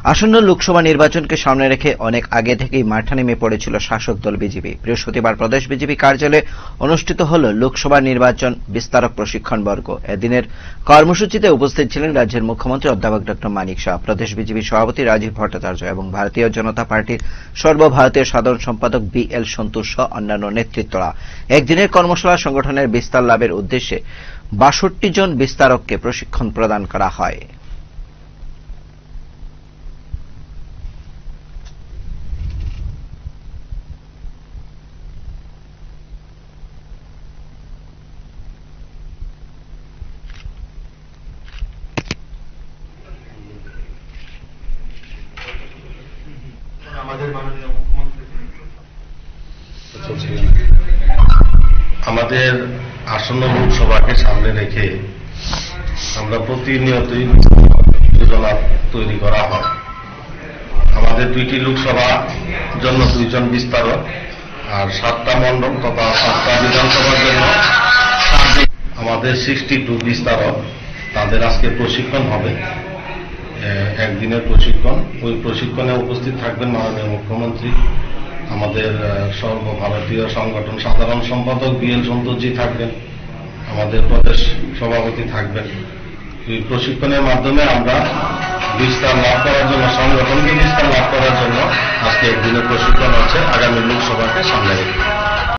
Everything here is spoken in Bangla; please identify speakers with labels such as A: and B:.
A: আসন্ন লোকসভা নির্বাচনকে সামনে রেখে অনেক আগে থেকেই মাঠে নেমে পড়েছিল শাসক দল বিজেপি। বৃহস্পতিবার প্রদেশ বিজেপি কার্যালয়ে অনুষ্ঠিত হল লোকসভা নির্বাচন বিস্তারক প্রশিক্ষণ বর্গ। এদিনের কর্মসূচিতে উপস্থিত ছিলেন রাজ্যের মুখ্যমন্ত্রী অধ্যাপক ড মানিক শাহ, প্রদেশ বিজেপি সভাপতি রাজীব ভট্টাচার্য এবং ভারতীয় জনতা পার্টির সর্বভারতীয় সাধারণ সম্পাদক BL সন্তোষ সহ অন্যান্য নেতৃত্বরা। একদিনের কর্মশালা সংগঠনের বিস্তার লাভের উদ্দেশ্যে ৬২ জন বিস্তারককে প্রশিক্ষণ প্রদান করা হয়।
B: আমাদের আসন্ন লোকসভাকে সামনে রেখে আমরা প্রতিনিয়তই যোজনা তৈরি করা হয়। আমাদের ২টি লোকসভা জন্য ২ জন বিস্তারক আর 7টা মণ্ডল তথা 7টা বিধানসভার জন্য আমাদের 62 বিস্তারক। তাদের আজকে প্রশিক্ষণ হবে, একদিনের প্রশিক্ষণ। ওই প্রশিক্ষণে উপস্থিত থাকবেন মাননীয় মুখ্যমন্ত্রী, আমাদের সর্বভারতীয় সংগঠন সাধারণ সম্পাদক BL সন্তোষজি থাকবেন, আমাদের প্রদেশ সভাপতি থাকবেন। এই প্রশিক্ষণের মাধ্যমে আমরা বিস্তার লাভ করার জন্য, সংগঠনকে বিস্তার লাভ করার জন্য আজকে একদিনের প্রশিক্ষণ হচ্ছে আগামী লোকসভাকে সামনে রেখে।